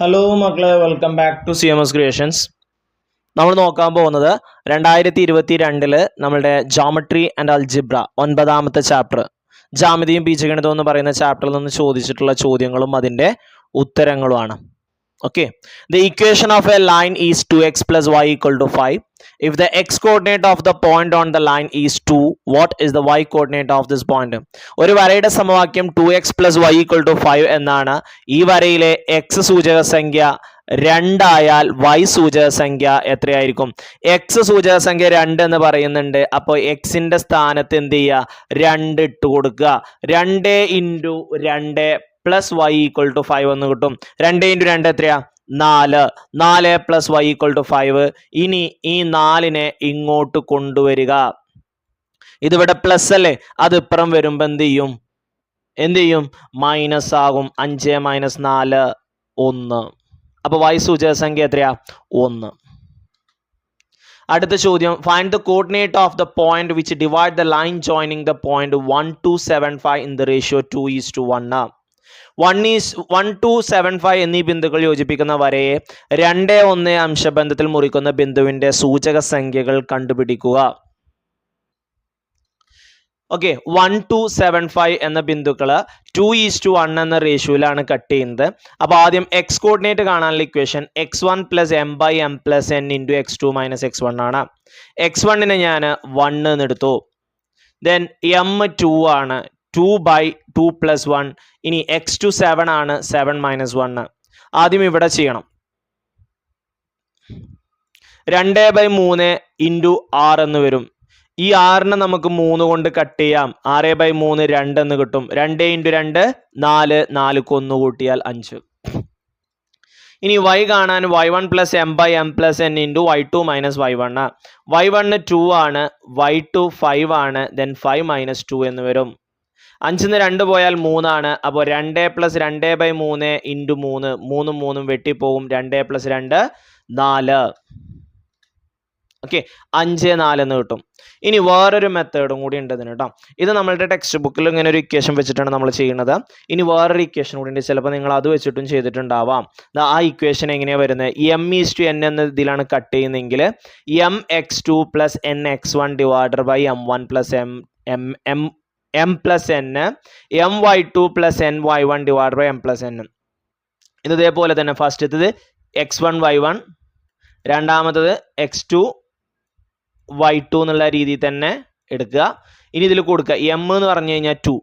Hello മക്കളെ, welcome back to CMS creations. നമ്മൾ നോക്കാൻ പോകുന്നത് 2022 നമ്മളുടെ ജോമെട്രി ആൻഡ് അൽജിബ്ര 9ാമത്തെ ചാപ്റ്റർ ജാമിതിയും ബീജഗണിതവും എന്ന് പറയുന്ന ചാപ്റ്ററിൽ നിന്ന് ചോദിച്ചിട്ടുള്ള ചോദ്യങ്ങളും അതിൻ്റെ ഉത്തരങ്ങളുമാണ്. Okay, the equation of a line is 2x plus y equal to 5. If the x coordinate of the point on the line is 2, what is the y coordinate of this point? ഒരു വരയുടെ സമവാക്യം 2x plus y equal to 5 എന്നാണ്. ഈ വരയിലെ x സൂചക സംഖ്യ 2 ആയാൽ y സൂചക സംഖ്യ എത്രയായിരിക്കും? x സൂചക സംഖ്യ 2 എന്ന് പറയുന്നുണ്ട്. അപ്പോൾ എക്സിന്റെ സ്ഥാനത്ത് എന്ത് ചെയ്യുക? 2 ഇട്ട് കൊടുക്കുക. 2 × 2 പ്ലസ് y ഈക്വൽ ടു 5 എന്ന് കിട്ടും. 2 × 2 എത്രയാ? 4. 4 പ്ലസ് y ഈക്വൽ ടു 5. ഇനി ഈ 4നെ ഇങ്ങോട്ട് കൊണ്ടുവരിക. ഇതിവിടെ പ്ലസ് അല്ലേ, അത് ഇപ്പുറം വരുമ്പോ എന്ത് ചെയ്യും? മൈനസ് ആകും. 5 - 4 1. അപ്പൊ y സൂചക സംഖ്യ എത്രയാ? 1. അടുത്ത ചോദ്യം, find the coordinate of the point which divide the line joining the point 1 to 75 in the ratio 2:1. 1 to 75 എന്നീ ബിന്ദുക്കൾ യോജിപ്പിക്കുന്ന വരയെ 2, 1 അംശബന്ധത്തിൽ മുറിക്കുന്ന ബിന്ദുവിന്റെ സൂചക സംഖ്യകൾ കണ്ടുപിടിക്കുക. ഓക്കെ, 1 to 75 എന്ന ബിന്ദുക്കള് 2:1 എന്ന റേഷ്യോയിലാണ് കട്ട് ചെയ്യുന്നത്. അപ്പൊ ആദ്യം എക്സ് കോർഡിനേറ്റ് കാണാനുള്ള equation x1 + m/m + n × x2 - x1 ആണ്. x1നെ ഞാൻ 1 എന്ന് എടുത്തു. ദെൻ m 2 ആണ്, 2/2 + 1. ഇനി x2 7 ആണ്, 7 - 1. ആദ്യം ഇവിടെ ചെയ്യണം. 2/3 × 6 എന്ന് വരും. ഈ 6നെ നമുക്ക് 3 കൊണ്ട് കട്ട് ചെയ്യാം. 6/3 2 എന്ന് കിട്ടും. 2 × 2 4, 4ക്ക് 1 കൂട്ടിയാൽ 5. ഇനി y കാണാൻ y1 + m/m + n × y2 - y1. y1 2 ആണ്, y2 5 ആണ്, ദെൻ 5 - 2 എന്ന് വരും. 5ന്ന് 2 പോയാൽ 3 ആണ്. അപ്പോൾ 2 + 2/3 × 3, 3 3 വെട്ടിപ്പോവും. 2 + 2 4. ഓക്കെ, 5 4 എന്ന് കിട്ടും. ഇനി വേറൊരു മെത്തേഡും കൂടി ഉണ്ട് ഇതിന് കേട്ടോ. ഇത് നമ്മളുടെ ടെക്സ്റ്റ് ബുക്കിൽ ഇങ്ങനെ ഒരു ഇക്വേഷൻ വെച്ചിട്ടാണ് നമ്മൾ ചെയ്യുന്നത്. ഇനി വേറൊരു ഇക്വേഷൻ കൂടി ഉണ്ട്, ചിലപ്പോൾ നിങ്ങൾ അത് വെച്ചിട്ടും ചെയ്തിട്ടുണ്ടാവാം. ആ ഇക്വേഷൻ എങ്ങനെയാണ് വരുന്നത്? m/n എന്ന ഇതിലാണ് കട്ട് ചെയ്യുന്നതെങ്കിൽ mx2 + nx1 / m1 + m + n, my2 + ny1 / m + n. ഇത് ഇതേപോലെ തന്നെ ഫസ്റ്റത്തത് x1 y1, രണ്ടാമത്തത് x2 y2 എന്നുള്ള രീതിയിൽ തന്നെ എടുക്കുക. ഇനി ഇതിൽ കൊടുക്കുക m എന്ന് പറഞ്ഞു കഴിഞ്ഞാൽ 2,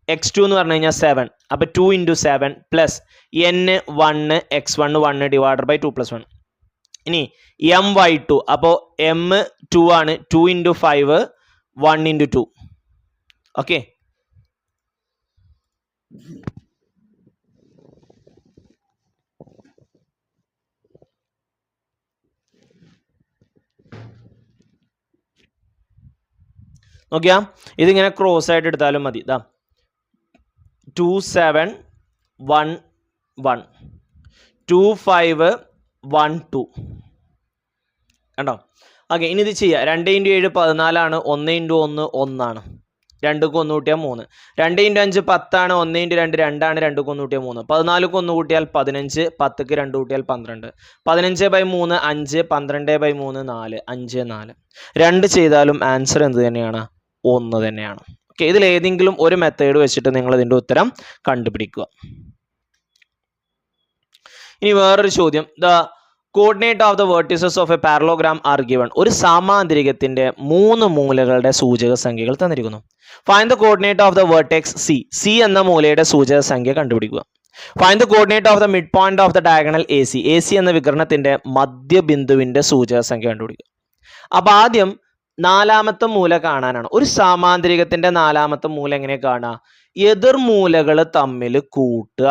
x2 എന്ന് പറഞ്ഞു കഴിഞ്ഞാൽ 7. അപ്പൊ 2 × 7 പ്ലസ് n 1 x1 1 / 2 + 1. ഇനി my2, അപ്പോൾ m 2 ആണ്, 2 × 5 1 × 2. ഓക്കെ, നോക്കിയാ ഇതിങ്ങനെ ക്രോസ് ആയിട്ട് എടുത്താലും മതി. 2 7 1 1 2 5 1 2 കണ്ടോ? ഓക്കെ, ഇനി ഇത് ചെയ്യാം. 2 × 7 14 ആണ്, 1 × 1 1 ആണ്, 2ക്ക് 1 കൂട്ടിയാൽ 3. 2 × 5 10 ആണ്, 1 × 2 2 ആണ്, 2ക്ക് 1 കൂട്ടിയാൽ 3. 14ക്ക് 1 കൂട്ടിയാൽ 15, 10ക്ക് 2 കൂട്ടിയാൽ 12. 15/3 5, 12/3 4, 5 4. 2 ചെയ്താലും ആൻസർ എന്ത് തന്നെയാണ്? 1 തന്നെയാണ്. ഓക്കെ, ഇതിൽ ഏതെങ്കിലും ഒരു മെത്തേഡ് വെച്ചിട്ട് നിങ്ങൾ ഇതിന്റെ ഉത്തരം കണ്ടുപിടിക്കുക. ഇനി വേറൊരു ചോദ്യം, the coordinate of the vertices of A parallelogram are given. ഒരു സാമാന്തരികത്തിന്റെ 3 മൂലകളുടെ സൂചക സംഖ്യകൾ തന്നിരിക്കുന്നു. Find the coordinate of the vertex C. C എന്ന മൂലയുടെ സൂചക സംഖ്യ കണ്ടുപിടിക്കുക. Find the coordinate of the mid point of the diagonal AC. AC എന്ന വികരണത്തിന്റെ മധ്യബിന്ദുവിന്റെ സൂചക സംഖ്യ കണ്ടുപിടിക്കുക. അപ്പൊ ആദ്യം 4ാമത്തെ മൂല കാണാനാണ്. ഒരു സാമാന്തരികത്തിന്റെ 4ാമത്തെ മൂല എങ്ങനെ കാണുക? എതിർമൂലകൾ തമ്മിൽ കൂട്ടുക,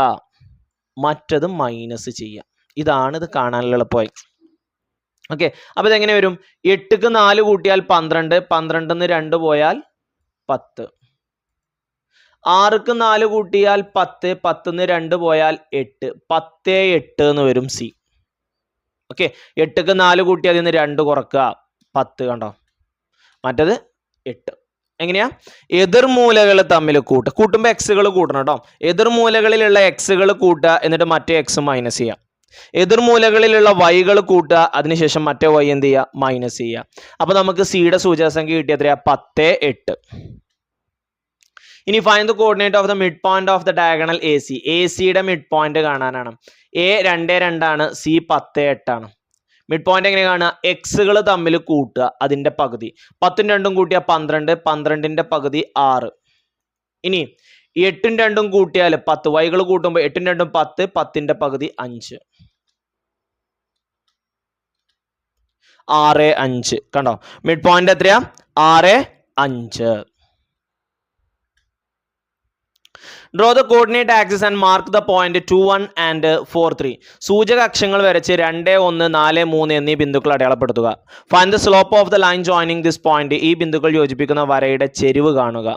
മറ്റത് മൈനസ് ചെയ്യുക. ഇതാണ് ഇത് കാണാനുള്ള എളുപ്പമായി. ഓക്കെ, അപ്പൊ ഇതെങ്ങനെ വരും? 8ക്ക് 4 കൂട്ടിയാൽ 12, 12ന്ന് 2 പോയാൽ 10. 6ക്ക് 4 കൂട്ടിയാൽ 10, 10ന്ന് 2 പോയാൽ 8, 10 8 എന്ന് വരും C. ഓക്കെ, 8ക്ക് 4 കൂട്ടിയാൽ അതിൽ നിന്ന് 2 കുറക്കുക, 10. കണ്ടോ? മറ്റത് 8. എങ്ങനെയാ? എതിർമൂലകൾ തമ്മിൽ കൂട്ടുമ്പോൾ എക്സുകൾ കൂട്ടണം കേട്ടോ. എതിർമൂലകളിലുള്ള എക്സുകൾ കൂട്ടുക, എന്നിട്ട് മറ്റേ എക്സ് മൈനസ് ചെയ്യാം. എതിർമൂലകളിലുള്ള വൈകൾ കൂട്ടുക, അതിനുശേഷം മറ്റേ വൈ എന്ത് ചെയ്യുക, മൈനസ് ചെയ്യുക. അപ്പൊ നമുക്ക് സിയുടെ സൂചകസംഖ്യ കിട്ടിയ എത്രയാ, 10, 8. ഇനി find the coordinate of the mid point of the diagonal A C. A സിയുടെ മിഡ് പോയിന്റ് കാണാനാണ്. എ 2, 2 ആണ്, സി 10, 8 ആണ്. മിഡ് പോയിന്റ് എങ്ങനെ കാണുക, എക്സുകൾ തമ്മിൽ കൂട്ടുക, അതിന്റെ പകുതി. 10ഉം 2ഉം കൂട്ടിയാൽ 12, 12ന്റെ പകുതി 6. ഇനി 8ഉം 2ഉം കൂട്ടിയാൽ 10, വൈകൾ കൂട്ടുമ്പോൾ 8ഉം 2ഉം 10, 10ന്റെ പകുതി 5. 6, 5 കണ്ടോ, മിഡ് പോയിന്റ് എത്രയാ, 6, 5. Draw the coordinate axis and mark the point 2, 1 and 4, 3. സൂചക അക്ഷങ്ങൾ വരച്ച് 2, 1, 4, 3 എന്നീ ബിന്ദുക്കൾ അടയാളപ്പെടുത്തുക. Find the slope of the line joining this point. ഈ ബിന്ദുക്കൾ യോജിപ്പിക്കുന്ന വരയുടെ ചെരിവ് കാണുക.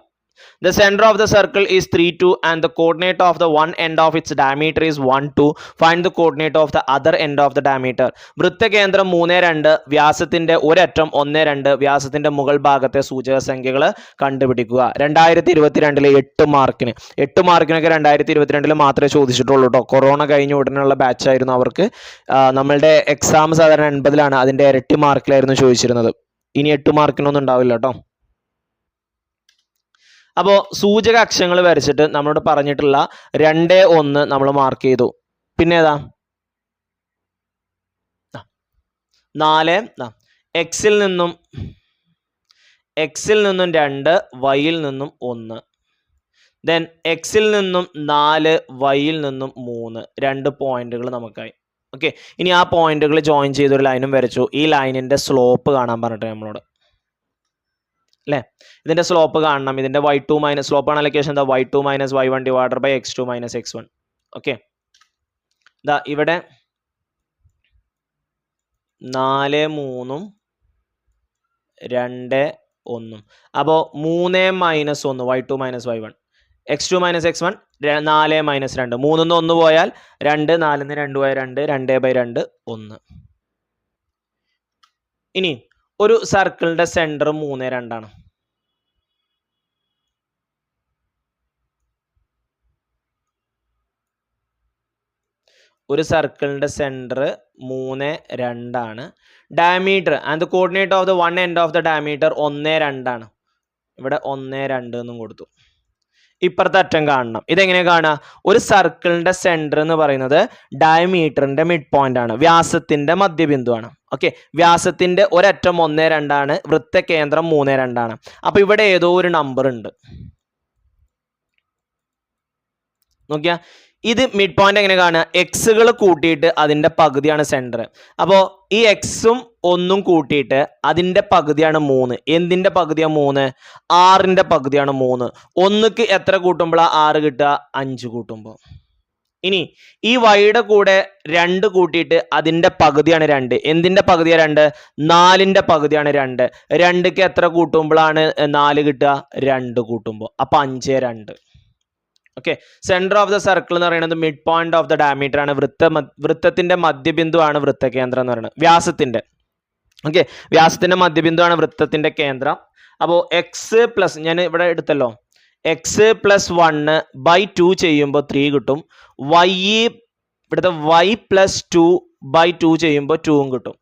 The center of the circle is 3, 2 and the coordinate of the one end of its diameter is 1, 2. Find the coordinate of the other end of the diameter. വൃത്തകേന്ദ്രം 3, 2, വ്യാസത്തിന്റെ ഒരറ്റം 1, 2, വ്യാസത്തിന്റെ മുകൾ ഭാഗത്തെ സൂചക സംഖ്യകൾ കണ്ടുപിടിക്കുക. 2022 8 മാർക്കിന് 8 മാർക്കിനൊക്കെ 2022 മാത്രമേ ചോദിച്ചിട്ടുള്ളൂ കേട്ടോ. കൊറോണ കഴിഞ്ഞ ഉടനെയുള്ള ബാച്ച് ആയിരുന്നു അവർക്ക്. നമ്മളുടെ എക്സാം സാധാരണ 80-ലാണ്, അതിന്റെ ഇരട്ടി മാർക്കിലായിരുന്നു ചോദിച്ചിരുന്നത്. ഇനി 8 മാർക്കിനൊന്നും ഉണ്ടാവില്ല കേട്ടോ. അപ്പോൾ സൂചക അക്ഷങ്ങൾ വരച്ചിട്ട് നമ്മളോട് പറഞ്ഞിട്ടുള്ള 2, 1 നമ്മൾ മാർക്ക് ചെയ്തു. പിന്നെ ഏതാ 4, എക്സിൽ നിന്നും 2, വൈയിൽ നിന്നും 1. ദെൻ എക്സിൽ നിന്നും 4, വൈയിൽ നിന്നും 3. 2 പോയിന്റുകൾ നമുക്കായി. ഓക്കെ, ഇനി ആ പോയിന്റുകൾ ജോയിൻ ചെയ്തൊരു ലൈനും വരച്ചു. ഈ ലൈനിന്റെ സ്ലോപ്പ് കാണാൻ പറഞ്ഞിട്ട് നമ്മളോട് അല്ലേ, ഇതിന്റെ സ്ലോപ്പ് കാണണം. ഇതിന്റെ y2 മൈനസ് സ്ലോപ്പ് ആണ് ലൊക്കേഷൻ, എന്താ y2 minus y1 divided by x2 minus x1. Okay, ഇതാ ഇവിടെ 4, 3, 2, 1. അപ്പോൾ 3 minus 1 y2 minus y1, x2 minus x1 4 minus 2. 3 1 പോയാൽ 2, 4 2 പോയാൽ 2, 2/2 1. ഇനി ഒരു സർക്കിളിന്റെ സെന്റർ 3, 2 ആണ്. ഒരു സർക്കിളിന്റെ സെന്റർ 3, 2 ആണ്. Diameter and the coordinate of the one end of the diameter 1, 2 ആണ്. ഇവിടെ 1, 2 എന്നും കൊടുത്തു. ഇപ്പുറത്തെ അറ്റം കാണണം. ഇതെങ്ങനെ കാണുക, ഒരു സർക്കിളിന്റെ സെന്റർ എന്ന് പറയുന്നത് ഡയമീറ്ററിന്റെ മിഡ് പോയിന്റ് ആണ്, വ്യാസത്തിന്റെ മധ്യബിന്ദു ആണ്. ഓക്കെ, വ്യാസത്തിന്റെ ഒരറ്റം 1, 2 ആണ്, വൃത്തകേന്ദ്രം 3, 2 ആണ്. അപ്പൊ ഇവിടെ ഏതോ ഒരു നമ്പർ ഉണ്ട്. നോക്കിയാ, ഇത് മിഡ് പോയിന്റ് എങ്ങനെ കാണുക, എക്സുകൾ കൂട്ടിയിട്ട് അതിന്റെ പകുതിയാണ് സെന്റർ. അപ്പോൾ ഈ എക്സും 1ഉം കൂട്ടിയിട്ട് അതിന്റെ പകുതിയാണ് 3. എന്തിന്റെ പകുതിയാണ് 3? 6ന്റെ പകുതിയാണ് 3. 1ക്ക് എത്ര കൂട്ടുമ്പോഴാണ് 6 കിട്ടുക? 5 കൂട്ടുമ്പോൾ. ഇനി ഈ വൈയുടെ കൂടെ 2 കൂട്ടിയിട്ട് അതിന്റെ പകുതിയാണ് 2. എന്തിന്റെ പകുതിയാണ് 2? 4ന്റെ പകുതിയാണ് 2. 2ക്ക് എത്ര കൂട്ടുമ്പോഴാണ് 4 കിട്ടുക? 2 കൂട്ടുമ്പോൾ. അപ്പൊ 5, 2. Okay, centre of the circle എന്ന് പറയുന്നത് mid point of the diameter ആണ്. വൃത്തത്തിന്റെ മധ്യബിന്ദു ആണ് വൃത്തകേന്ദ്രം എന്ന് പറയുന്നത്, വ്യാസത്തിന്റെ. ഓക്കെ, വ്യാസത്തിന്റെ മധ്യബിന്ദു ആണ് വൃത്തത്തിന്റെ കേന്ദ്രം. അപ്പോൾ എക്സ് പ്ലസ്, ഞാൻ ഇവിടെ എടുത്തല്ലോ, എക്സ് പ്ലസ് 1/2 ചെയ്യുമ്പോൾ 3 കിട്ടും. ഇവിടുത്തെ y പ്ലസ് 2/2 ചെയ്യുമ്പോൾ 2ഉം കിട്ടും.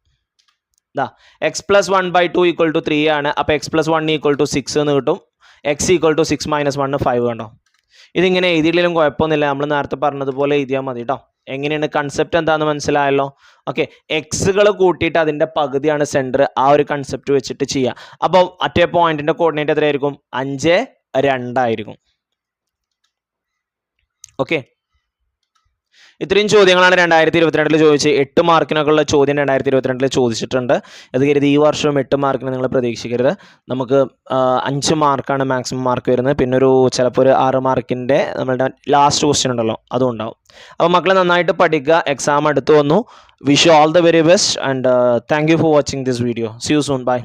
എക്സ് പ്ലസ് 1/2 ഈക്വൽ ടു 3 ആണ്. അപ്പോൾ എക്സ് പ്ലസ് 1 ഈക്വൽ ടു 6 എന്ന് കിട്ടും. എക്സ് ഈക്വൽ ടു 6 മൈനസ് 1 5 കണ്ടോ. ഇതിങ്ങനെ എഴുതിയില്ലെങ്കിലും കുഴപ്പമൊന്നുമില്ല, നമ്മൾ നേരത്തെ പറഞ്ഞതുപോലെ എഴുതിയാൽ മതി കേട്ടോ. എങ്ങനെയാണ് കൺസെപ്റ്റ് എന്താണെന്ന് മനസ്സിലായല്ലോ. ഓക്കെ, എക്സുകൾ കൂട്ടിയിട്ട് അതിന്റെ പകുതിയാണ് സെന്റർ. ആ ഒരു കൺസെപ്റ്റ് വെച്ചിട്ട് ചെയ്യാം. അപ്പോൾ അറ്റേ പോയിന്റിന്റെ കോർഡിനേറ്റ് എത്രയായിരിക്കും? 5, 2 ആയിരിക്കും. ഓക്കെ, ഇത്രയും ചോദ്യങ്ങളാണ് 2022 ചോദിച്ചത്. 8 മാർക്കിനൊക്കെ ഉള്ള ചോദ്യം 2022 ചോദിച്ചിട്ടുണ്ട്. അത് കരുതി ഈ വർഷവും 8 മാർക്കിന് നിങ്ങൾ പ്രതീക്ഷിക്കരുത്. നമുക്ക് 5 മാർക്കാണ് മാക്സിമം മാർക്ക് വരുന്നത്. പിന്നെ ചിലപ്പോൾ ഒരു 6 മാർക്കിൻ്റെ നമ്മളുടെ ലാസ്റ്റ് ക്വസ്റ്റ്യൻ ഉണ്ടല്ലോ, അതും ഉണ്ടാവും. അപ്പോൾ മക്കളെ നന്നായിട്ട് പഠിക്കുക. എക്സാം അടുത്ത് വന്നു. Wish you all the very best and thank you for watching this video. See you soon. By.